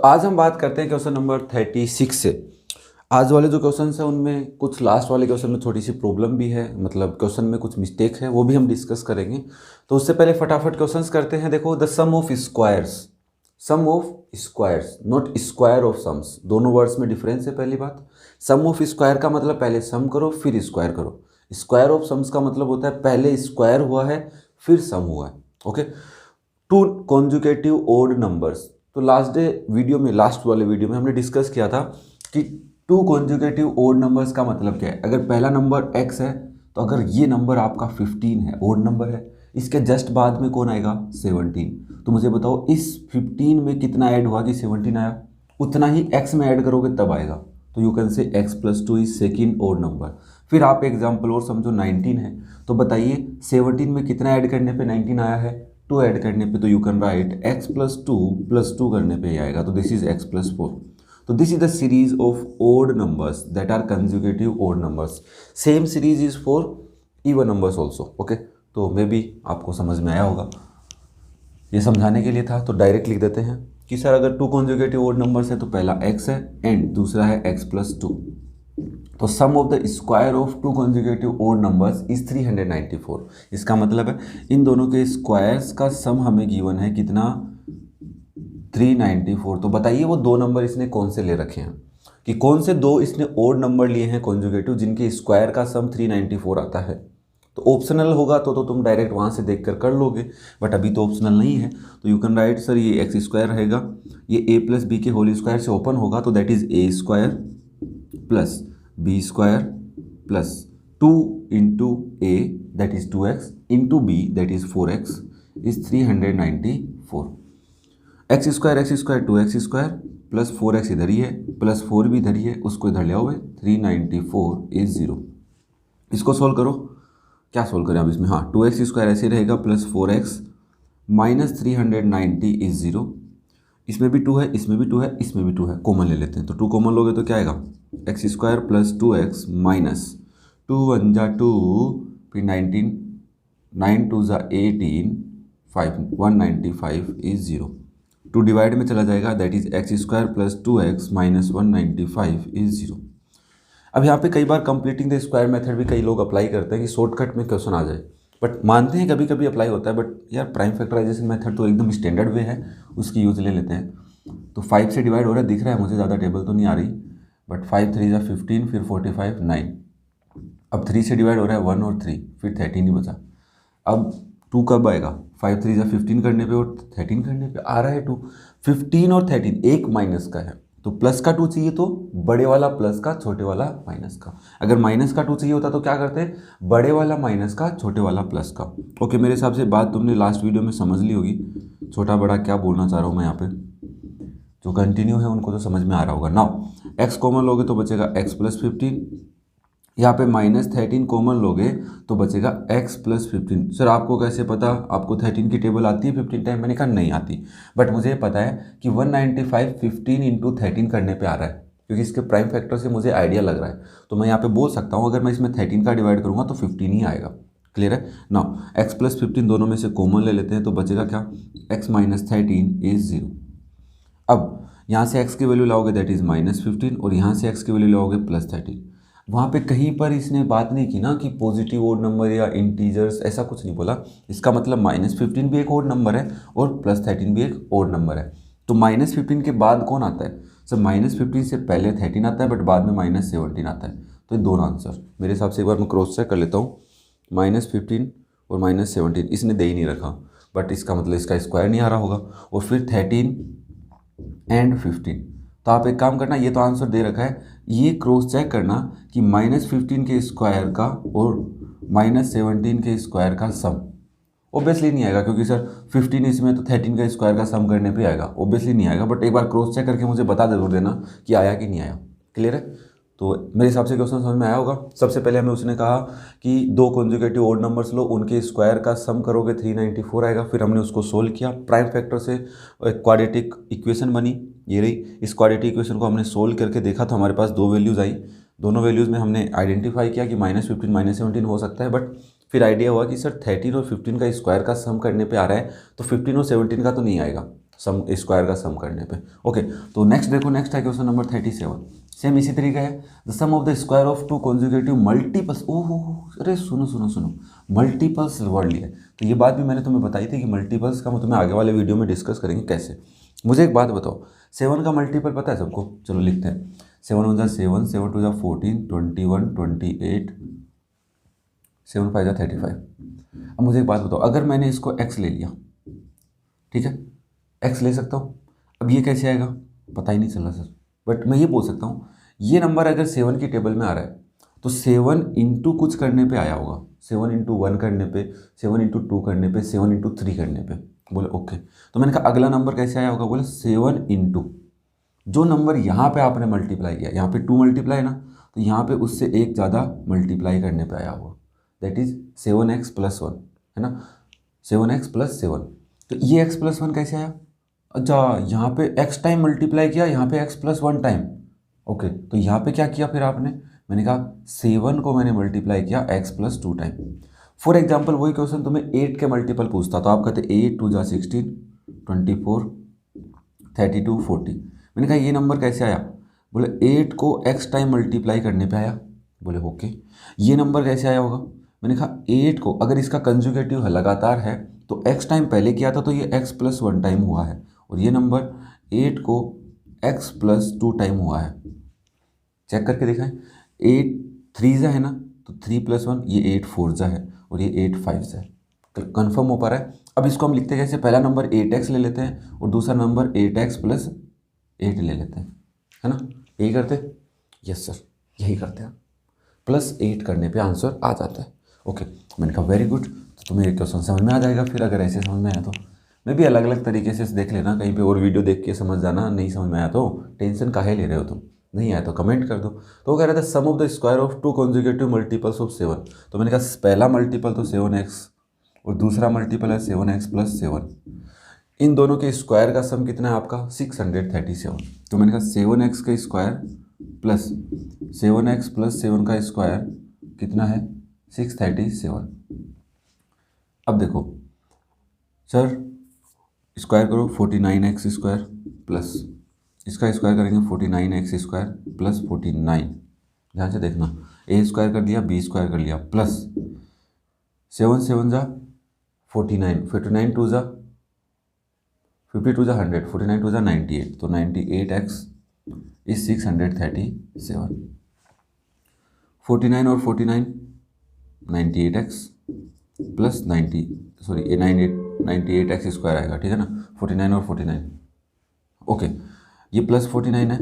तो आज हम बात करते हैं क्वेश्चन नंबर 36 से। आज वाले जो क्वेश्चन है उनमें कुछ लास्ट वाले क्वेश्चन में थोड़ी सी प्रॉब्लम भी है, मतलब क्वेश्चन में कुछ मिस्टेक है, वो भी हम डिस्कस करेंगे। तो उससे पहले फटाफट क्वेश्चंस करते हैं। देखो, the sum of squares, sum of squares not square of sums, दोनों वर्ड्स में डिफरेंस है। पहली बात, सम ऑफ स्क्वायर का मतलब पहले सम करो फिर स्क्वायर करो। स्क्वायर ऑफ सम्स का मतलब होता है पहले स्क्वायर हुआ है फिर सम हुआ है। Okay, two conjugative odd numbers. तो लास्ट वाले वीडियो में हमने डिस्कस किया था कि टू कॉन्जुगेटिव ओड नंबर्स का मतलब क्या है। अगर पहला नंबर x है तो अगर ये नंबर आपका 15 है, ओड नंबर है, इसके जस्ट बाद में कौन आएगा 17। तो मुझे बताओ इस 15 में कितना ऐड हुआ कि 17 आया, उतना ही x में ऐड करोगे तब आएगा। तो you can say x+2 is second odd number. फिर आप एग्जाम्पल और समझो 19 है, तो बताइए 17 में कितना ऐड करने पे 19 आया है, 2 ऐड करने पे। तो यू कैन राइट x+2 करने पे ही आएगा, तो दिस इज x+4। तो this is the series of odd numbers that are conjugative odd numbers. Same series is for even numbers also. Okay, तो मे बी आपको समझ में आया होगा, ये समझाने के लिए था। तो डायरेक्ट लिख देते हैं कि सर अगर टू कॉन्जुगेटिव ओड नंबर्स है तो पहला x है एंड दूसरा है x+2। तो sum of the square of two conjugative odd numbers is 394। इसका मतलब है इन दोनों के स्क्वायर्स का सम हमें गिवन है कितना, 394। तो बताइए वो दो नंबर इसने कौन से ले रखे हैं, कि कौन से दो इसने ओड नंबर लिए हैं कॉन्जुगेटिव जिनके स्क्वायर का सम 394 आता है। तो ऑप्शनल होगा तो तुम डायरेक्ट वहाँ से देखकर कर लोगे, बट अभी तो ऑप्शनल नहीं है। तो यू कैन राइट सर ये x² रहेगा, ये a+b के होल स्क्वायर से ओपन होगा, तो that is a² plus b² plus 2 into a that is 2x into b that is 4x is 394। x² 2x² plus 4x इधर ही है प्लस 4 भी इधर ही है, उसको इधर ले आओगे 394 इज 0। इसको सोल्व करो, क्या सोल्व करें अब इसमें, हाँ 2x² ऐसे रहेगा प्लस 4x माइनस 390 इज 0। इसमें भी 2 है, इसमें भी 2 है, इसमें भी 2 है, कॉमन ले लेते हैं। तो 2 कॉमन लोगे तो क्या आएगा, x² प्लस 2x माइनस 2 1 जा 2 फिर 19 9 2 जा 18 5 195 इज 0। 2 डिवाइड में चला जाएगा, that is x² plus 2x minus 195 is 0। अब यहाँ पे कई बार कंप्लीटिंग द स्क्वायर मेथड भी कई लोग अप्लाई करते हैं कि शॉर्टकट में क्वेश्चन आ जाए, बट मानते हैं कभी कभी अप्लाई होता है, बट यार प्राइम फैक्टराइजेशन मेथड तो एकदम स्टैंडर्ड वे है, उसकी यूज़ ले लेते हैं। तो 5 से डिवाइड हो रहा है, दिख रहा है मुझे, ज़्यादा टेबल तो नहीं आ रही, बट 5 3 जा 15 फिर 45 9। अब 3 से डिवाइड हो रहा है 1 और 3 फिर 13 ही बचा। अब 2 कब आएगा, 5 3 जा 15 करने पे और 13 करने पे आ रहा है 2। 15 और 13 एक माइनस का है, तो प्लस का 2 चाहिए तो बड़े वाला प्लस का छोटे वाला माइनस का। अगर माइनस का 2 चाहिए होता तो क्या करते, बड़े वाला माइनस का छोटे वाला प्लस का। ओके, मेरे हिसाब से बात तुमने लास्ट वीडियो में समझ ली होगी, छोटा बड़ा क्या बोलना चाह रहा हूँ मैं यहाँ पे। जो कंटिन्यू है उनको तो समझ में आ रहा होगा। नाउ x कॉमन लोगे तो बचेगा x+15, यहाँ पे -13 कॉमन लोगे तो बचेगा x+15। सर आपको कैसे पता, आपको 13 की टेबल आती है 15 टाइम? मैंने कहा नहीं आती, बट मुझे पता है कि 195 15 इंटू 13 करने पे आ रहा है, क्योंकि इसके प्राइम फैक्टर से मुझे आइडिया लग रहा है। तो मैं यहाँ पे बोल सकता हूँ अगर मैं इसमें 13 का डिवाइड करूँगा तो 15 ही आएगा। क्लियर है ना। x+15 दोनों में से कॉमन ले लेते हैं, तो बचेगा क्या, x - 13 इज 0। अब यहाँ से x की वैल्यू लाओगे दैट इज -15 और यहाँ से x की वैल्यू लाओगे +13। वहाँ पे कहीं पर इसने बात नहीं की ना कि पॉजिटिव ओड नंबर या इंटीजर्स, ऐसा कुछ नहीं बोला। इसका मतलब -15 भी एक ओड नंबर है और +13 भी एक ओड नंबर है। तो -15 के बाद कौन आता है सर, -15 से पहले 13 आता है, बट बाद में -17 आता है। तो ये दोनों आंसर मेरे हिसाब से, एक बार मैं क्रॉस चेक कर लेता हूँ। -15 और -17 इसने दे ही नहीं रखा, बट इसका मतलब इसका स्क्वायर नहीं आ रहा होगा। और फिर 13 एंड 15, तो आप एक काम करना, ये तो आंसर दे रखा है, ये क्रॉस चेक करना कि -15 के स्क्वायर का और -17 के स्क्वायर का सम। ऑब्वियसली नहीं आएगा, क्योंकि सर 15 इसमें तो 13 का स्क्वायर का सम करने पे आएगा, ऑब्वियसली नहीं आएगा। बट एक बार क्रॉस चेक करके मुझे बता जरूर देना कि आया कि नहीं आया। क्लियर है। तो मेरे हिसाब से क्वेश्चन समझ में आया होगा। सबसे पहले हमें उसने कहा कि दो कॉन्जुगेटिव ओड नंबर्स लो, उनके स्क्वायर का सम करोगे 394 आएगा। फिर हमने उसको सोल्व किया, प्राइम फैक्टर से एक क्वाड्रेटिक इक्वेशन बनी, ये रही। इस क्वाड्रेटिक इक्वेशन को हमने सोल्व करके देखा तो हमारे पास दो वैल्यूज़ आई। दोनों वैल्यूज़ में हमने आइडेंटिफाई किया कि -15 -17 हो सकता है, बट फिर आइडिया हुआ कि सर 13 और 15 का स्क्वायर का सम करने पे आ रहा है, तो 15 और 17 का तो नहीं आएगा। सम स्क्वायर का सम करने पे। ओके, तो नेक्स्ट देखो, नेक्स्ट है क्वेश्चन नंबर 37। सेम इसी तरीका है, the sum of the square of two conjugative multiples. ओहो, अरे सुनो सुनो सुनो, मल्टीपल्स वर्ड लिया है। तो ये बात भी मैंने तुम्हें बताई थी कि मल्टीपल्स का मैं तुम्हें आगे वाले वीडियो में डिस्कस करेंगे कैसे। मुझे एक बात बताओ, 7 का मल्टीपल पता है सबको? चलो लिखते हैं, 7 1 7, 7 2 14, 21, 28, 7 5 35। अब मुझे एक बात बताओ, अगर मैंने इसको x ले लिया, ठीक है, x ले सकता हूँ। अब ये कैसे आएगा पता ही नहीं चला सर, बट मैं ये बोल सकता हूँ, ये नंबर अगर 7 की टेबल में आ रहा है तो 7 इंटू कुछ करने पे आया होगा, 7 इंटू 1 करने पे, 7 इंटू 2 करने पे, 7 इंटू 3 करने पे। बोले ओके, तो मैंने कहा अगला नंबर कैसे आया होगा? बोले 7 इंटू जो नंबर यहाँ पे आपने मल्टीप्लाई किया, यहाँ पे 2 मल्टीप्लाई ना, तो यहाँ पे उससे एक ज़्यादा मल्टीप्लाई करने पे आया होगा, दैट इज 7x + 1, है ना, 7x + 7। तो ये x + 1 कैसे आया? अच्छा, यहाँ पे x टाइम मल्टीप्लाई किया, यहाँ पे x + 1 टाइम। ओके, तो यहाँ पे क्या किया फिर आपने? मैंने कहा 7 को मैंने मल्टीप्लाई किया x + 2 टाइम। फॉर एग्जाम्पल वही क्वेश्चन तुम्हें 8 के मल्टीपल पूछता तो आप कहते 8 2 जा 16, 24, 32, 40। मैंने कहा ये नंबर कैसे आया? बोले 8 को x टाइम मल्टीप्लाई करने पे आया। बोले ओके, ये नंबर कैसे आया होगा? मैंने कहा 8 को अगर इसका कंजुगेटिव है, लगातार है, तो x टाइम पहले किया था तो ये x + 1 टाइम हुआ है, और ये नंबर 8 को x + 2 टाइम हुआ है। चेक करके दिखाएं, 8 3 जा है ना, तो 3 + 1, ये 8 4 जा है, और ये 8 5 जा है। कंफर्म हो पा रहा है? अब इसको हम लिखते हैं कैसे? पहला नंबर 8x ले लेते हैं और दूसरा नंबर 8x + 8 ले लेते हैं, है ना, यही करते हैं? यस सर, यही करते हैं। +8 करने पे आंसर आ जाता है। ओके, मैंने कहा वेरी गुड, तो तुम्हें एक क्वेश्चन समझ में आ जाएगा। फिर अगर ऐसे समझ में आया तो मैं भी अलग अलग तरीके से देख लेना, कहीं पे और वीडियो देख के समझ जाना। नहीं समझ में आया तो टेंशन काहे ले रहे हो तुम, नहीं आया तो कमेंट कर दो। तो वो कह रहा था sum of the square of two conjugative multiples of 7। तो मैंने कहा पहला मल्टीपल तो 7x और दूसरा मल्टीपल है 7x + 7। इन दोनों के स्क्वायर का सम कितना है आपका? 637। तो मैंने कहा 7x का स्क्वायर प्लस 7x + 7 का स्क्वायर कितना है? 637। अब देखो सर, स्क्वायर करो, 49x² प्लस इसका स्क्वायर करेंगे 49x² + 49। ध्यान से देखना, a² कर दिया, b² कर लिया, प्लस 7 7 जा 49, 49 2 जा 52 जा 100, 49 2 जा 98, तो 98x इज 637। 49 और 49 98x + 90, सॉरी ये 98x² आएगा, ठीक है ना, 49 और 49। ओके, ये +49 है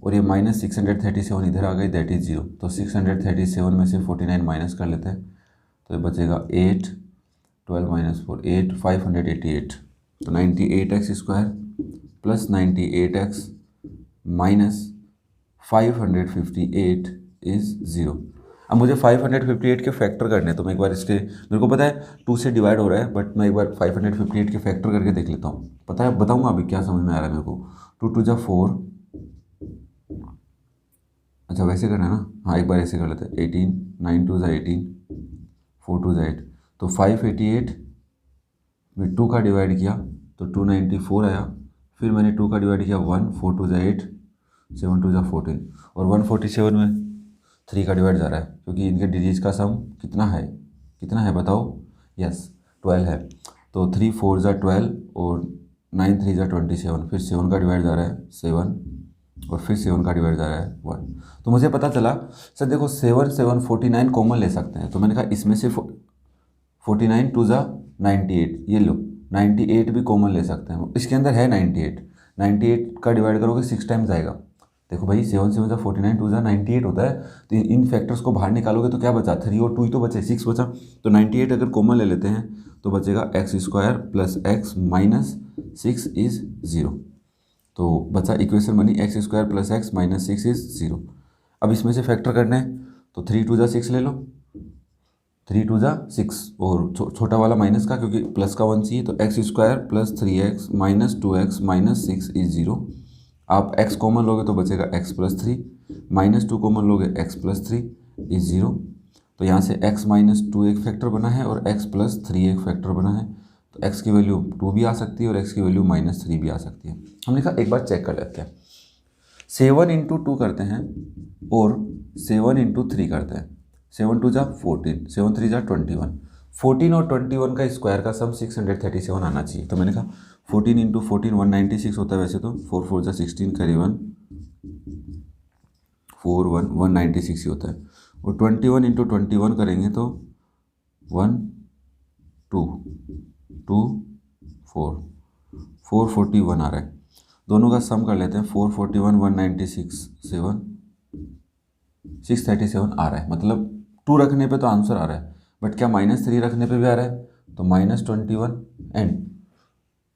और ये -637 इधर आ गई, दैट इज 0। तो 637 में से 49 माइनस कर लेते हैं, तो ये बचेगा 8, 12 - 4 8, 588। तो 98x² + 98x - 558 इज 0। अब मुझे 558 के फैक्टर करने हैं, तो मैं एक बार इसके, मेरे को पता है 2 से डिवाइड हो रहा है, बट मैं एक बार 558 के फैक्टर करके देख लेता हूँ। पता है, बताऊँगा अभी क्या समझ में आ रहा है मेरे को। 2 2 जा 4, अच्छा वैसे करना है ना, हाँ एक बार ऐसे कर लेते हैं, 18, 9 2 जा 18, 4 2 जा 8, तो 588 में 2 का डिवाइड किया तो 294 आया। फिर मैंने 2 का डिवाइड किया 1, 4 2 जा 8, 7 2 जा 14, और 147 में 3 का डिवाइड जा रहा है, क्योंकि इनके डिजिट का सम कितना है, कितना है बताओ? यस 12 है। तो 3 4 जा 12 और 9 3 जा 27, फिर 7 का डिवाइड जा रहा है 7, और फिर 7 का डिवाइड जा रहा है 1। तो मुझे पता चला सर देखो 7 7 49 कॉमन ले सकते हैं, तो मैंने कहा इसमें से 49 2 जा 98, ये लो 98 भी कॉमन ले सकते हैं, इसके अंदर है 98 का डिवाइड करोगे 6 टाइम्स आएगा। देखो भाई 7 7 जा 49, 2 जा 98 होता है, तो इन फैक्टर्स को बाहर निकालोगे तो क्या बचा? 3 और 2 ही तो बचे, 6 बचा। तो 98 अगर कॉमन ले लेते हैं तो बचेगा x² + x - 6 इज 0। तो बचा इक्वेशन बनी x² + x - 6 इज 0। अब इसमें से फैक्टर करना है, तो 3 2 जा 6 ले लो, 3 2 जा 6, और छोटा वाला माइनस का, क्योंकि प्लस का 1 चाहिए, तो x² + 3x - 2x - 6 इज 0। आप x कॉमन लोगे तो बचेगा x + 3, -2 कॉमन लोगे x + 3 इज 0। तो यहाँ से x - 2 एक फैक्टर बना है और x + 3 एक फैक्टर बना है, तो x की वैल्यू 2 भी आ सकती है और x की वैल्यू -3 भी आ सकती है। हमने कहा एक बार चेक कर लेते हैं। 7 इंटू 2 करते हैं और 7 इंटू 3 करते हैं। 7 2 जा 14, 7 3 जा 21। 14 और 21 का स्क्वायर का सम 637 आना चाहिए। तो मैंने कहा 14 इंटू 14 196 होता है वैसे तो, 4 4 जा 16 करीबन 196 ही होता है। और 21 इंटू 21 करेंगे तो 1 2 2 4 441 आ रहा है। दोनों का सम कर लेते हैं। 441 196 7 637 आ रहा है। मतलब 2 रखने पे तो आंसर आ रहा है, बट क्या -3 रखने पे भी आ रहा है? तो -21 एंड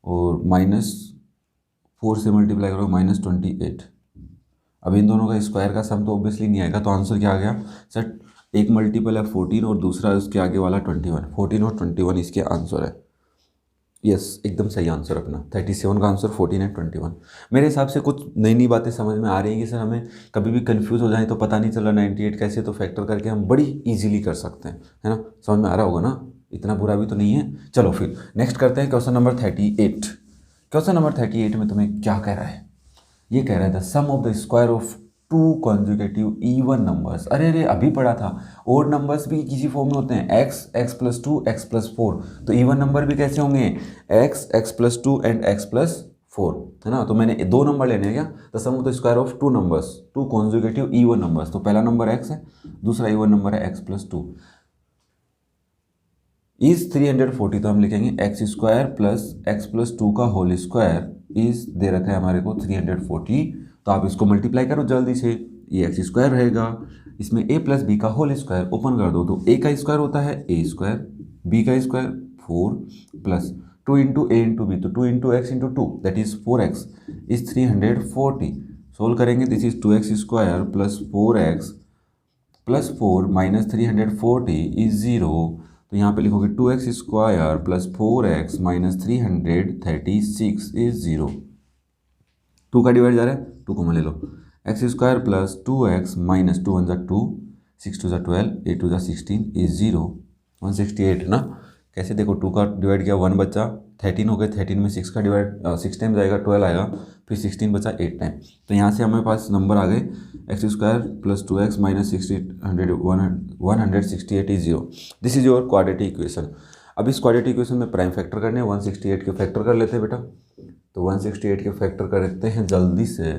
और -4 से मल्टीप्लाई करो -28। अब इन दोनों का स्क्वायर का सम तो ऑब्वियसली नहीं आएगा, तो आंसर क्या आ गया सर? एक मल्टीपल है 14 और दूसरा उसके आगे वाला 21। 14 और 21 इसके आंसर है। यस, एकदम सही आंसर अपना। 37 का आंसर 14 एंड 21। मेरे हिसाब से कुछ नई नई बातें समझ में आ रही हैं कि सर हमें कभी भी कंफ्यूज हो जाए तो पता नहीं चला 98 कैसे, तो फैक्टर करके हम बड़ी इजीली कर सकते हैं, है ना? समझ में आ रहा होगा ना? इतना बुरा भी तो नहीं है। चलो फिर नेक्स्ट करते हैं क्वेश्चन नंबर 38। क्वेश्चन नंबर 38 में तुम्हें क्या कह रहा है? ये कह रहा है the sum of the square of 2 conjugative even numbers. अरे अभी पढ़ा था, ओड नंबर्स भी किसी फॉर्म में होते हैं, x+2 x+4। तो इवन नंबर भी कैसे होंगे? x+2 एंड x+4, है ना? तो मैंने 2 नंबर लेने हैं क्या? The sum of the square of 2 numbers, 2 conjugative even numbers. तो पहला नंबर x है, दूसरा इवन नंबर है x+2 इज 340। तो हम लिखेंगे x² प्लस x+2 का होल स्क्वायर इज दे रखा है हमारे को 340। तो आप इसको मल्टीप्लाई करो जल्दी से, ये x² रहेगा, इसमें a प्लस बी का होल स्क्वायर ओपन कर दो। तो a का स्क्वायर होता है a², b का square 4 plus 2 into a into b, तो 2 into x into 2 that is 4x is 340। Solve करेंगे, this is 2x² plus 4x plus 4 minus 340 is 0। तो यहाँ पे लिखोगे 2x² plus 4x minus 336 is 0। 2 का डिवाइड जा रहा है, 2 को ले लो। x² प्लस 2x माइनस 2 1 जा 2, 6 2 जा 12, 8 2 जा 16 इज 0। 168 ना? कैसे देखो, 2 का डिवाइड किया 1 बचा, 13 हो गए, 13 में 6 का डिवाइड 6 टाइम जाएगा 12 आएगा, फिर 16 बचा 8 टाइम। तो यहाँ से हमारे पास नंबर आ गए x² plus 2x minus 168 is 0। This is your quadratic equation. अब इस क्वाड्रेटिक इक्वेशन में प्राइम फैक्टर करने हैं, 168 के फैक्टर कर लेते हैं बेटा। तो 168 के फैक्टर करते हैं जल्दी से।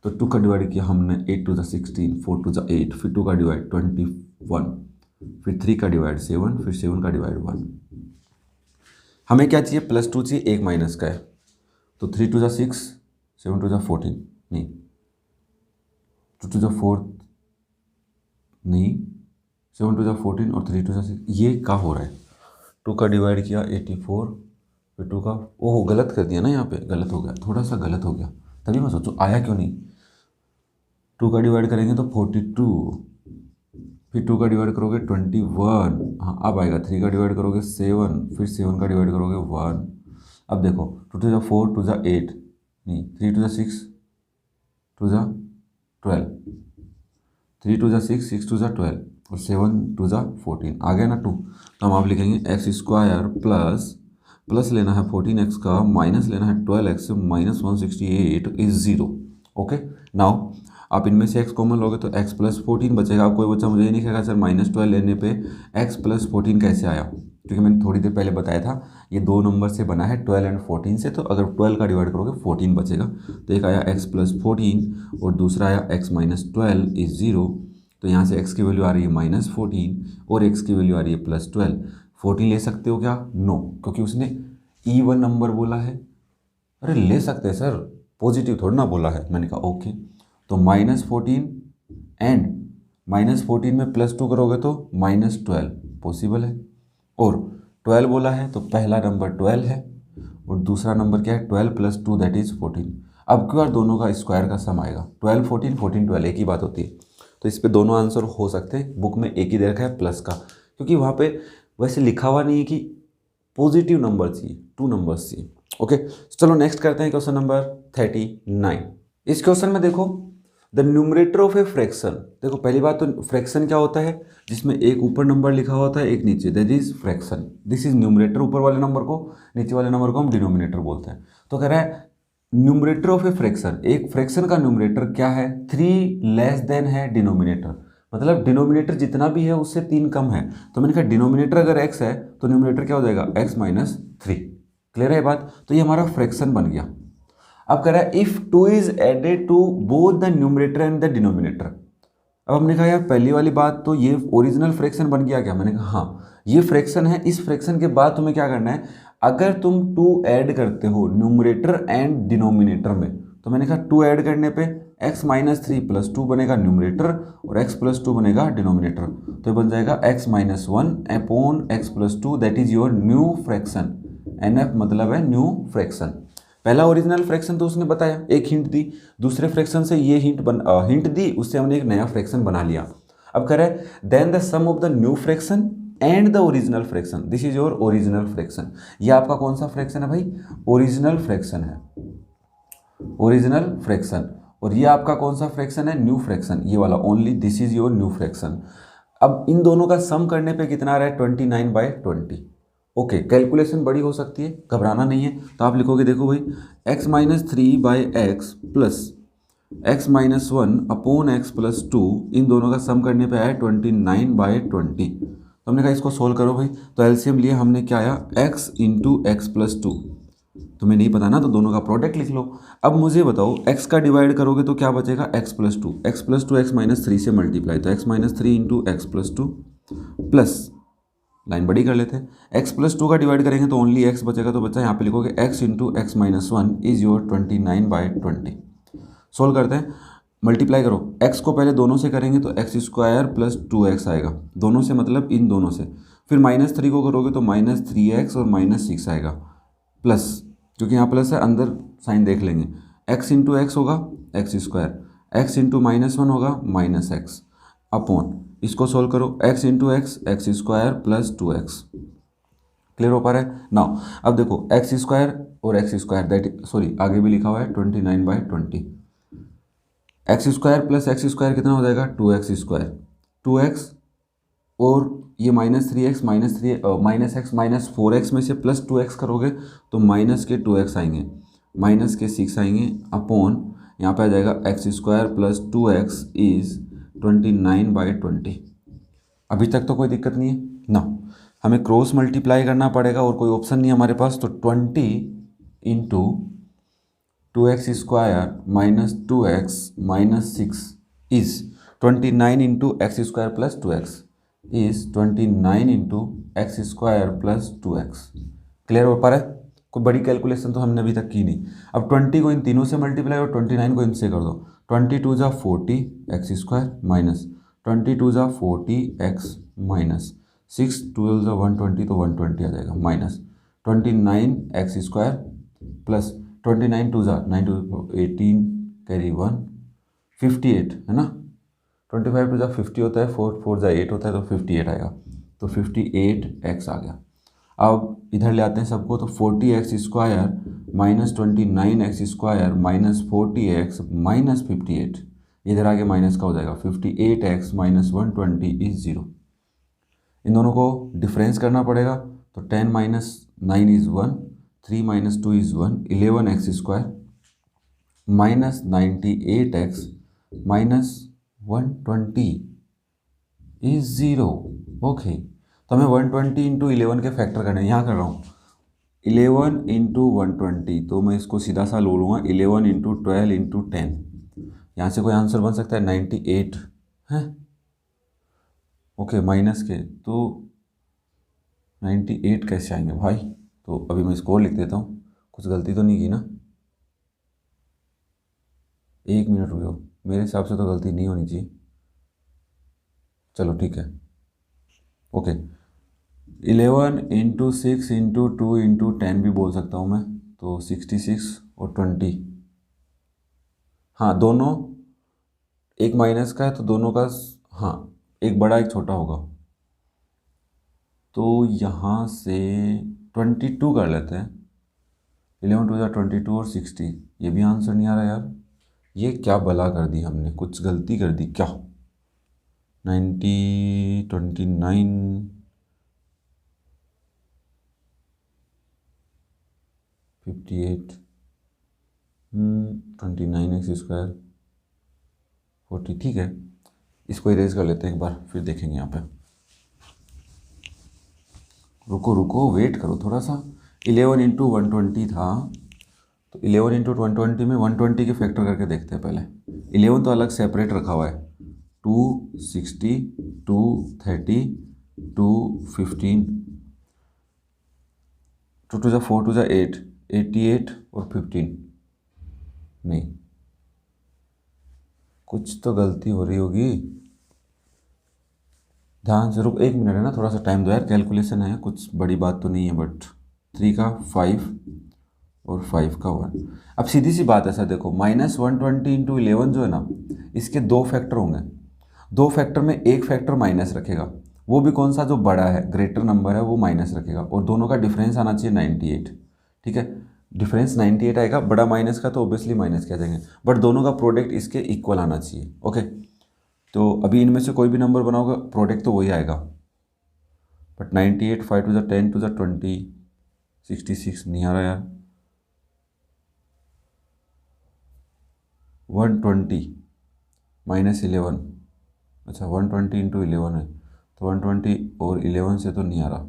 तो 2 का डिवाइड किया हमने, 8 2 जा 16, 4 2 जा 8, फिर 2 का डिवाइड 21, फिर 3 का डिवाइड 7, फिर 7 का डिवाइड 1। हमें क्या चाहिए? +2 चाहिए, एक माइनस का है। तो 3 2 जा 6, 7 2 जा 14, नहीं 2 2 जा 4, नहीं 7 2 जा 14 और 3 2 जा 6। ये क्या हो रहा है? 2 का डिवाइड किया 84, फिर 2 का, ओहो गलत कर दिया ना, यहाँ पे गलत हो गया, थोड़ा सा गलत हो गया, तभी मैं सोचूं आया क्यों नहीं। 2 का डिवाइड करेंगे तो 42, फिर 2 का डिवाइड करोगे 21, हाँ अब आएगा। 3 का डिवाइड करोगे 7, फिर 7 का डिवाइड करोगे 1। अब देखो 2 2 जा 4, 2 जा 8, नहीं 3 2 जा 6, 2 जा 12, 3 2 जा 6, 6 2 जा 12 और 7 2 जा 14, आ गया ना 2। तो हम आप लिखेंगे x² प्लस लेना है 14x का, माइनस लेना है 12x से, माइनस 168 इज 0। ओके, नाउ आप इनमें से x कॉमन लोगे तो x प्लस 14 बचेगा। अब कोई बच्चा मुझे ये नहीं कहेगा सर -12 लेने पे x प्लस 14 कैसे आया, क्योंकि मैंने थोड़ी देर पहले बताया था ये 2 नंबर से बना है, 12 एंड 14 से। तो अगर 12 का डिवाइड करोगे 14 बचेगा। तो एक आया x प्लस 14 और दूसरा आया x माइनस 12 इज 0। तो यहाँ से x की वैल्यू आ रही है -14 और x की वैल्यू आ रही है +12। 14 ले सकते हो क्या? नो, क्योंकि उसने इवन नंबर बोला है। अरे ले सकते हैं सर, पॉजिटिव थोड़ा ना बोला है। मैंने कहा ओके, तो -14 एंड -14 में +2 करोगे तो -12 पॉसिबल है। और 12 बोला है तो पहला नंबर 12 है और दूसरा नंबर क्या है? 12 + 2 दैट इज 14। अब की बार दोनों का स्क्वायर का सम आएगा। 12 14 14 12 एक ही बात होती है। तो इस पे दोनों आंसर हो सकते हैं। बुक में एक ही दे रखा है प्लस का, क्योंकि वहाँ पे वैसे लिखा हुआ नहीं है कि पॉजिटिव नंबर चाहिए, 2 नंबर्स चाहिए। ओके, चलो नेक्स्ट करते हैं क्वेश्चन नंबर 39। इस क्वेश्चन में देखो the numerator of a fraction, देखो पहली बात तो फ्रैक्शन क्या होता है, जिसमें एक ऊपर नंबर लिखा होता है एक नीचे, that is fraction. This is numerator, ऊपर वाले नंबर को, नीचे वाले नंबर को हम डिनोमिनेटर बोलते हैं। तो कह रहा है न्यूमरेटर ऑफ ए फ्रैक्शन, एक फ्रैक्शन का न्यूमरेटर क्या है, 3 लेस देन है डिनोमिनेटर, मतलब डिनोमिनेटर जितना भी है उससे 3 कम है। तो मैंने कहा डिनोमिनेटर अगर x है तो न्यूमरेटर क्या हो जाएगा, x-3। क्लियर है बात, तो ये हमारा फ्रैक्शन बन गया। अब कह रहा है if 2 is added to both the numerator and the denominator. अब हमने कहा यार पहली वाली बात तो ये ओरिजिनल फ्रैक्शन बन गया क्या, मैंने कहा हाँ ये फ्रैक्शन है। इस फ्रैक्शन के बाद तुम्हें क्या करना है, अगर तुम 2 ऐड करते हो न्यूमरेटर एंड डिनोमिनेटर में, तो मैंने कहा 2 ऐड करने पे x-3 + 2 बनेगा न्यूमरेटर और x + 2 बनेगा डिनोमिनेटर, तो ये बन जाएगा x-1 upon x + 2, that is your new fraction. NF मतलब है न्यू फ्रैक्शन। पहला ओरिजिनल फ्रैक्शन तो उसने बताया, एक हिंट दी, दूसरे फ्रैक्शन से ये हिंट दी, उससे हमने एक नया फ्रैक्शन बना लिया। अब कह रहा है then the sum of the new fraction and the original fraction, this is your original fraction. ये आपका कौन सा फ्रैक्शन है भाई, ओरिजिनल फ्रैक्शन है, ओरिजिनल फ्रैक्शन। और ये आपका कौन सा फ्रैक्शन है, न्यू फ्रैक्शन, ये वाला only, this is your new fraction. अब इन दोनों का सम करने पे कितना आ रहा है, 29/20। ओके, कैलकुलेशन बड़ी हो सकती है, घबराना नहीं है। तो आप लिखोगे, देखो भाई x-3/x plus x-1 upon x + 2, इन दोनों का सम करने पे आया 29/20। तो हमने कहा इसको सोल्व करो भाई, तो एलसीएम लिए हमने क्या आया, x × x + 2। तुम्हें नहीं पता ना तो दोनों का प्रोडक्ट लिख लो। अब मुझे बताओ x का डिवाइड करोगे तो क्या बचेगा, x + 2, x + 2 x-3 से मल्टीप्लाई, तो x-3 × x + 2 प्लस, लाइन बड़ी कर लेते हैं, x + 2 का डिवाइड करेंगे तो ओनली x बचेगा, तो बच्चा यहाँ पे लिखोगे x × x-1 is your 29/20। Solve करते हैं, मल्टीप्लाई करो, x को पहले दोनों से करेंगे तो x² + 2x आएगा, दोनों से मतलब इन दोनों से, फिर -3 को करोगे तो -3x और -6 आएगा, प्लस, क्योंकि यहाँ प्लस है अंदर साइन देख लेंगे, x × x होगा x², x × -1 होगा -x अपॉन, इसको सोल्व करो, x × x x² + 2x। Clear हो पा रहा है नाउ। अब देखो x² और x² दैट, सॉरी आगे भी लिखा हुआ है 29/20, x² + x² कितना हो जाएगा, 2x², 2x और ये -3x -4x में से प्लस 2x करोगे तो माइनस के 2x आएंगे, माइनस के 6 आएंगे अपॉन, यहाँ पे आ जाएगा x² + 2x इज 29/20। अभी तक तो कोई दिक्कत नहीं है ना, हमें क्रॉस मल्टीप्लाई करना पड़ेगा और कोई ऑप्शन नहीं हमारे पास, तो 20 × 2x² - 2x - 6 is 29 × x² + 2x is 29 × x² + 2x। Clear हो पा रहा है, कोई बड़ी कैलकुलेशन तो हमने अभी तक की नहीं। अब 20 को इन तीनों से मल्टीप्लाई और 29 को इनसे कर दो, 22 × 40 x² माइनस 22 × 40 x माइनस 6 12 × 120 तो 120 आ जाएगा, माइनस 29 x² प्लस 29 2 9 2 18 कैरी 1 58 है ना, 25 2 50 होता है, 4 4 8 होता है, तो 58 आएगा, तो 58x आ गया। अब इधर ले आते हैं सबको, तो 40x² - 29x² - 40x - 58, इधर आगे माइनस का हो जाएगा, 58x - 120 इज 0। इन दोनों को डिफरेंस करना पड़ेगा, तो 10 - 9 is 1, 3 - 2 is 1, 11x² -98x - 120 is 0। Okay, तो हमें 120 × 11 के फैक्टर करने हैं, यहाँ कर रहा हूँ 11 × 120, तो मैं इसको सीधा सा लो लूँगा 11 × 12 × 10, यहाँ से कोई आंसर बन सकता है 98 है, ओके, माइनस के, तो 98 कैसे आएंगे भाई, तो अभी मैं इसको लिख देता हूँ, कुछ गलती तो नहीं की ना, 1 मिनट रुको, मेरे हिसाब से तो गलती नहीं होनी चाहिए, चलो ठीक है, ओके, 11 × 6 × 2 × 10 भी बोल सकता हूँ मैं, तो 66 और 20, हाँ दोनों एक माइनस का है तो दोनों का, हाँ एक बड़ा एक छोटा होगा, तो यहाँ से 22 कर लेते हैं, 11 2 22 और 60, ये भी आंसर नहीं आ रहा यार, ये क्या बला कर दी हमने, कुछ गलती कर दी क्या? 90, 29, 58, 29x², 40, ठीक है। इसको इरेज कर लेते हैं एक बार, फिर देखेंगे यहाँ पे। रुको रुको, वेट करो थोड़ा सा। 11 इंटू 120 था, तो 11 इंटू 120 में 120 के फैक्टर करके देखते हैं पहले। 11 तो अलग सेपरेट रखा हुआ है। 260, 230, 215, 2 टू 4 टू 8, 88 और 15। नहीं, कुछ तो गलती हो रही होगी, ध्यान से। रुक, 1 मिनट है ना, थोड़ा सा टाइम दो यार, कैलकुलेशन है, कुछ बड़ी बात तो नहीं है। बट 3 का 5 और 5 का 1। अब सीधी सी बात है सर, देखो -120 इंटू 11 जो है ना, इसके 2 फैक्टर होंगे। 2 फैक्टर में एक फैक्टर माइनस रखेगा, वो भी कौन सा, जो बड़ा है, ग्रेटर नंबर है, वो माइनस रखेगा। और दोनों का डिफरेंस आना चाहिए 98, ठीक है। डिफरेंस 98 आएगा, बड़ा माइनस का तो ऑब्वियसली माइनस कह देंगे, बट दोनों का प्रोडक्ट इसके इक्वल आना चाहिए। ओके, तो अभी इनमें से कोई भी नंबर बनाओगे प्रोडक्ट तो वही आएगा। बट 98, 5 टू 10 टू 20, 66 नहीं आ रहा यार। 120 -11, अच्छा 120 इंटू 11 है, तो 120 और 11 से तो नहीं आ रहा।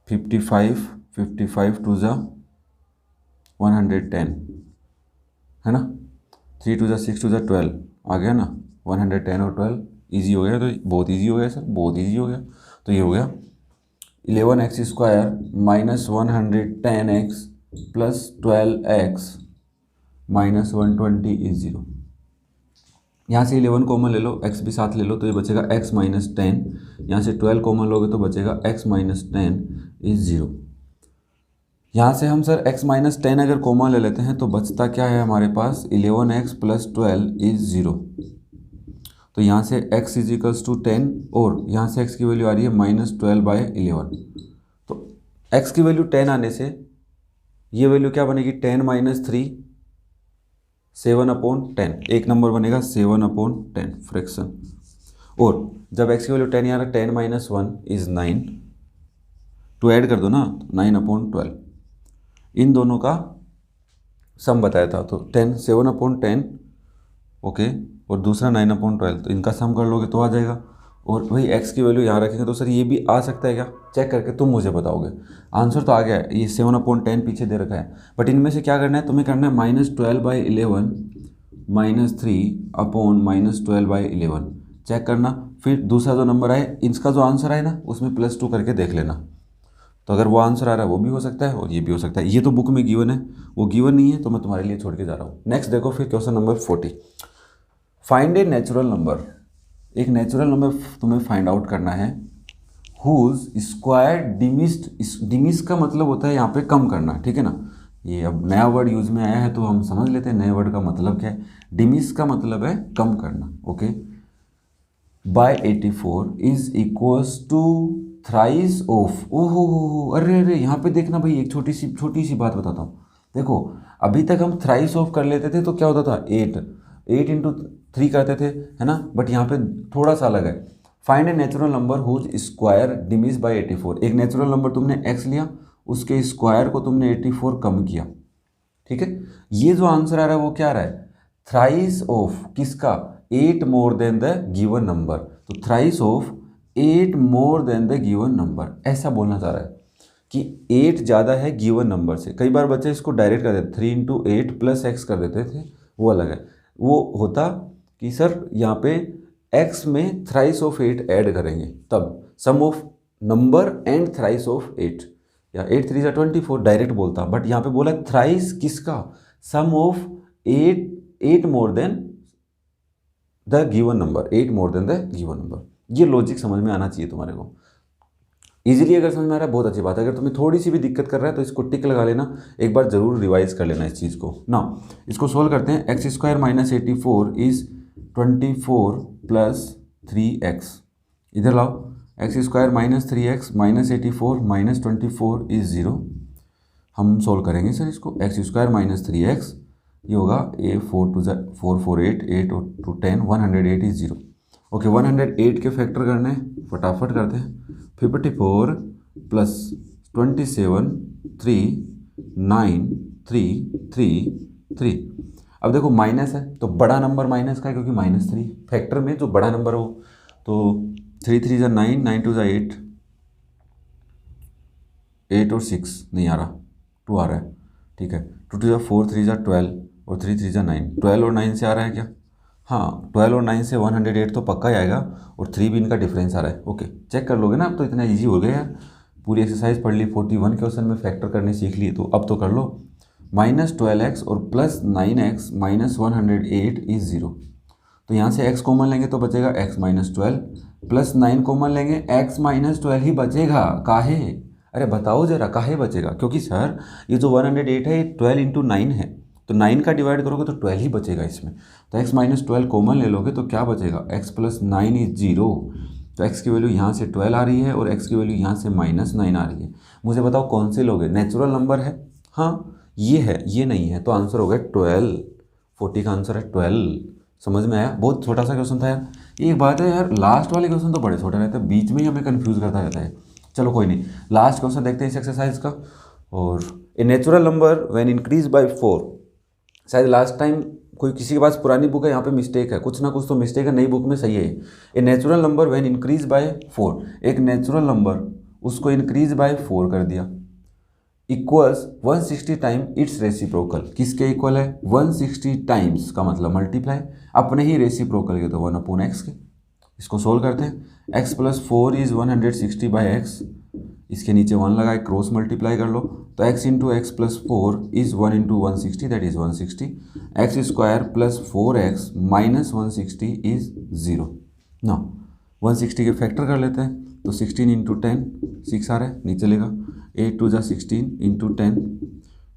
55 टू 110 है ना। 3 टू 6 टू 12 आ गया ना। 110 और 12 ईजी हो गया, तो बहुत ईजी हो गया सर, बहुत ईजी हो गया। तो ये हो गया 11x² minus 110x plus 12x minus 120 is 0। यहाँ से 11 कॉमन ले लो, x भी साथ ले लो, तो ये बचेगा x माइनस 10। यहाँ से 12 कॉमन लोगे तो बचेगा x माइनस 10 इज 0। यहाँ से हम सर x माइनस 10 अगर कॉमन ले लेते हैं तो बचता क्या है हमारे पास, 11x प्लस 12 इज 0। तो यहाँ से x इज इक्वल्स टू 10 और यहाँ से x की वैल्यू आ रही है -12/11। तो x की वैल्यू 10 आने से ये वैल्यू क्या बनेगी, 10 - 3, 7/10। एक नंबर बनेगा 7/10 फ्रैक्शन। और जब x की वैल्यू 10 आ रहा है, 10 - 1 इज 9, तो ऐड कर दो ना, 9/12। इन दोनों का सम बताया था, तो 10 7/10 ओके, और दूसरा 9/12, तो इनका सम कर लोगे तो आ जाएगा। और वही x की वैल्यू यहाँ रखेंगे, तो सर ये भी आ सकता है क्या, चेक करके तुम मुझे बताओगे। आंसर तो आ गया है, ये 7/10 पीछे दे रखा है, बट इनमें से क्या करना है तुम्हें, करना है -12/11 -3/- 12/11। चेक करना, फिर दूसरा जो नंबर आए, इसका जो आंसर आए ना, उसमें +2 करके देख लेना। तो अगर वो आंसर आ रहा है वो भी हो सकता है और ये भी हो सकता है। ये तो बुक में गिवन है, वो गिवन नहीं है, तो मैं तुम्हारे लिए छोड़ के जा रहा हूँ। नेक्स्ट देखो फिर question number 40। Find a natural number. एक नेचुरल नंबर तुम्हें फाइंड आउट करना है हुज स्क्वायर डिमिस्ड। डिमिस का मतलब होता है यहाँ पे कम करना, ठीक है ना। ये अब नया वर्ड यूज में आया है तो हम समझ लेते हैं नए वर्ड का मतलब क्या है। डिमिस का मतलब है कम करना, okay. By 84 is equals to thrice of. ओहो, अरे अरे, यहाँ पे देखना भाई, एक छोटी सी बात बताता हूँ। देखो, अभी तक हम थ्राइस ऑफ कर लेते थे तो क्या होता था, 8 इंटू 3 करते थे, है ना। बट यहाँ पे थोड़ा सा अलग है। Find a natural number whose square diminished by 84। एक नेचुरल नंबर तुमने x लिया, उसके स्क्वायर को तुमने 84 कम किया, ठीक है। ये जो आंसर आ रहा है वो क्या आ रहा है, थ्राइस ऑफ किसका, 8 more than the given number. तो thrice of 8 more than the given number, ऐसा बोलना चाह रहा है कि 8 ज़्यादा है गिवन नंबर से। कई बार बच्चे इसको डायरेक्ट कर देते, 3 × 8 + x कर देते थे, वो अलग है। वो होता कि सर यहाँ पे x में थ्राइस ऑफ 8 ऐड करेंगे, तब sum of number and thrice of 8, या 8 3 = 24 डायरेक्ट बोलता। बट यहाँ पे बोला थ्राइस किसका, sum of 8 more than the given number, 8 more than the given number. ये लॉजिक समझ में आना चाहिए तुम्हारे को। इजीली अगर समझ में आ रहा है बहुत अच्छी बात है, अगर तुम्हें थोड़ी सी भी दिक्कत कर रहा है तो इसको टिक लगा लेना, एक बार जरूर रिवाइज कर लेना इस चीज़ को ना। इसको सोल्व करते हैं। x² - 84 is 24 + 3x। इधर लाओ, x² - 3x - 84 - 24 इज 0। हम सोल्व करेंगे सर इसको। x² - 3x ये होगा ए 4 टू ज़ा 4 4 8 8 और 2 10 108 इज 0। ओके 108 के फैक्टर करने हैं, फटाफट करते हैं। 54 प्लस 27 3 9 3 3 3। अब देखो माइनस है तो बड़ा नंबर माइनस का है क्योंकि -3 फैक्टर में जो बड़ा नंबर हो, तो 3 3 ज़ा 9 9 2 ज़ा 8 8 और 6 नहीं आ रहा, 2 आ रहा है, ठीक है। 2 2 ज़ा 4 3 ज़ा 12 और 3 3 ज़ा 9, 12 और 9 से आ रहा है क्या? हाँ 12 और 9 से 108 तो पक्का ही आएगा और 3 भी इनका डिफरेंस आ रहा है। ओके चेक कर लोगे ना, अब तो इतना ईजी हो गया यार, पूरी एक्सरसाइज पढ़ ली, 41 क्वेश्चन में फैक्टर करने सीख लिए, तो अब तो कर लो। -12x और +9x -108 इज 0। तो यहाँ से x कॉमन लेंगे तो बचेगा x -12 प्लस 9 कॉमन लेंगे x -12 ही बचेगा। काहे? अरे बताओ जरा काहे बचेगा? क्योंकि सर ये जो 108 है ये 12 × 9 है, तो 9 का डिवाइड करोगे तो 12 ही बचेगा इसमें। तो x -12 कॉमन ले लोगे तो क्या बचेगा? x + 9 is 0। तो x की वैल्यू यहाँ से 12 आ रही है और x की वैल्यू यहाँ से -9 आ रही है। मुझे बताओ कौन से लोगे? नेचुरल नंबर है, हाँ ये है, ये नहीं है, तो आंसर हो गया 12। 40 का आंसर है 12। समझ में आया? बहुत छोटा सा क्वेश्चन था यार। एक बात है यार, लास्ट वाले क्वेश्चन तो बड़े छोटे रहते हैं, बीच में ही हमें कंफ्यूज करता रहता है। चलो कोई नहीं, लास्ट क्वेश्चन देखते हैं इस एक्सरसाइज का। और ए natural number when increase by 4, शायद लास्ट टाइम कोई किसी के पास पुरानी बुक है, यहाँ पे मिस्टेक है, कुछ ना कुछ तो मिस्टेक है, नई बुक में सही है। ए natural number when increase by 4, एक नेचुरल नंबर उसको इंक्रीज बाय 4 कर दिया, इक्वल्स 160 टाइम इट्स रेसिप्रोकल। किसके इक्वल है? 160 टाइम्स का मतलब मल्टीप्लाई अपने ही रेसिप्रोकल के, तो 1/x के। इसको सोल्व करते हैं। x + 4 इज 160/x, इसके नीचे 1 लगाए, क्रॉस मल्टीप्लाई कर लो, तो x × x + 4 is 1 × 160 that is 160। x² + 4x - 160 is 0। ना 160 के फैक्टर कर लेते हैं, तो 16 × 10 6 आ रहा है, नहीं चलेगा। 8 2 ज़ा 16 × 10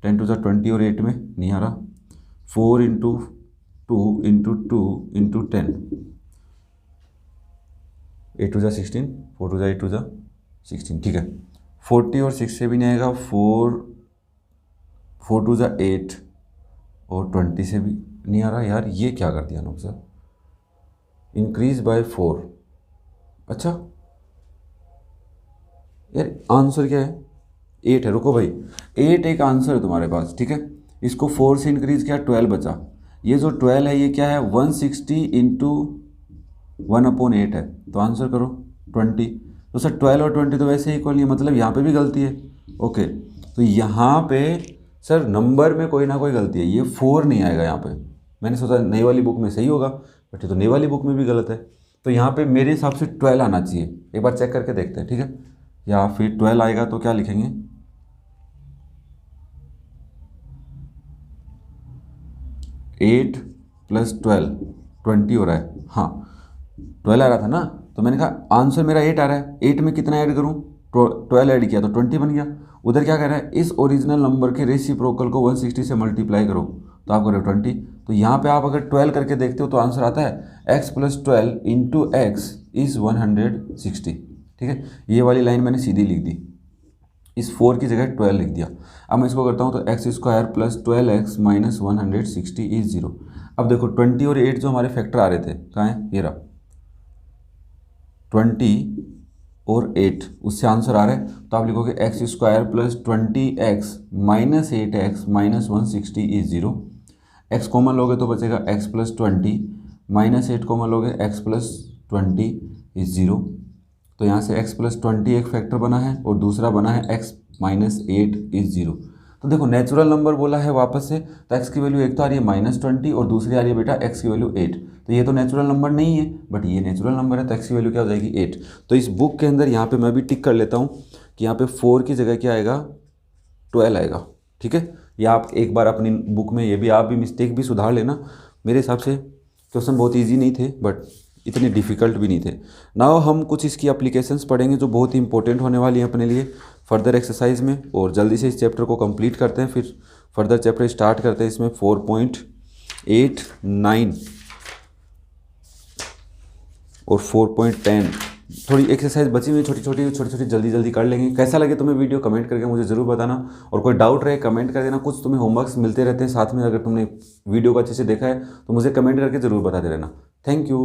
10 2 ज़ा 20 और 8 में नहीं आ रहा। 4 × 2 × 2 × 10 8 2 ज़ा 16 4 2 ज़ा 8 2 ज़ा 16, ठीक है। 40 और 6 से भी नहीं आएगा, 4 2 ज़ा 8 और 20 से भी नहीं आ रहा। यार ये क्या कर दिया लोग सर, इंक्रीज बाय 4। अच्छा यार आंसर क्या है? 8 है। रुको भाई, 8 एक आंसर है तुम्हारे पास, ठीक है। इसको 4 से इंक्रीज किया, 12 बचा। ये जो 12 है ये क्या है? 160 × 1/8 है, तो आंसर करो 20। तो सर 12 और 20 तो वैसे ही इक्वल नहीं है, मतलब यहाँ पे भी गलती है। ओके तो यहाँ पे सर नंबर में कोई ना कोई गलती है, ये 4 नहीं आएगा यहाँ पे। मैंने सोचा नई वाली बुक में सही होगा, बट ये तो नई वाली बुक में भी गलत है। तो यहाँ पे मेरे हिसाब से 12 आना चाहिए, एक बार चेक करके देखते हैं, ठीक है। या फिर 12 आएगा तो क्या लिखेंगे? 8 + 12 20 हो रहा है, हाँ 12 आ रहा था ना, तो मैंने कहा आंसर मेरा 8 आ रहा है, 8 में कितना ऐड करूँ? 12 ऐड किया तो 20 बन गया। उधर क्या कह रहा है? इस ओरिजिनल नंबर के रेसिप्रोकल को 160 से मल्टीप्लाई करो, तो आप करो 20। तो यहाँ पे आप अगर 12 करके देखते हो तो आंसर आता है x + 12 × x इज़ 160, ठीक है। ये वाली लाइन मैंने सीधी लिख दी, इस 4 की जगह 12 लिख दिया। अब मैं इसको करता हूँ, तो x² + 12x - 160 इज 0। अब देखो 20 और 8 जो हमारे फैक्टर आ रहे थे, कहाँ है? ये रहा 20 और 8, उससे आंसर आ रहा है, तो आप लिखोगे x² + 20x - 8x - 160 is 0। x common लोगे तो बचेगा x + 20 -8 कॉमन लोगे x + 20 इज 0। तो यहाँ से x + 20 एक फैक्टर बना है और दूसरा बना है x - 8 इज 0। तो देखो नेचुरल नंबर बोला है वापस से, तो x की वैल्यू एक तो आ रही है -20 और दूसरी आ रही है बेटा x की वैल्यू 8। तो ये तो नेचुरल नंबर नहीं है, बट ये नेचुरल नंबर है, तो x की वैल्यू क्या हो जाएगी? 8। तो इस बुक के अंदर यहाँ पे मैं भी टिक कर लेता हूँ कि यहाँ पे 4 की जगह क्या आएगा? 12 आएगा, ठीक है। या आप एक बार अपनी बुक में ये भी आप भी मिस्टेक भी सुधार लेना। मेरे हिसाब से क्वेश्चन बहुत ईजी नहीं थे, बट इतने डिफ़िकल्ट भी नहीं थे। नाउ हम कुछ इसकी एप्लीकेशंस पढ़ेंगे जो बहुत ही इंपॉर्टेंट होने वाली हैं अपने लिए फर्दर एक्सरसाइज में, और जल्दी से इस चैप्टर को कंप्लीट करते हैं, फिर फर्दर चैप्टर स्टार्ट करते हैं। इसमें 4.8, 9 और 4.10 थोड़ी एक्सरसाइज बची हुई छोटी छोटी जल्दी जल्दी कर लेंगे। कैसा लगे तुम्हें वीडियो कमेंट करके मुझे ज़रूर बताना, और कोई डाउट रहे कमेंट कर देना। कुछ तुम्हें होमवर्क्स मिलते रहते हैं साथ में, अगर तुमने वीडियो को अच्छे से देखा है तो मुझे कमेंट करके ज़रूर बता दे रहना। Thank you.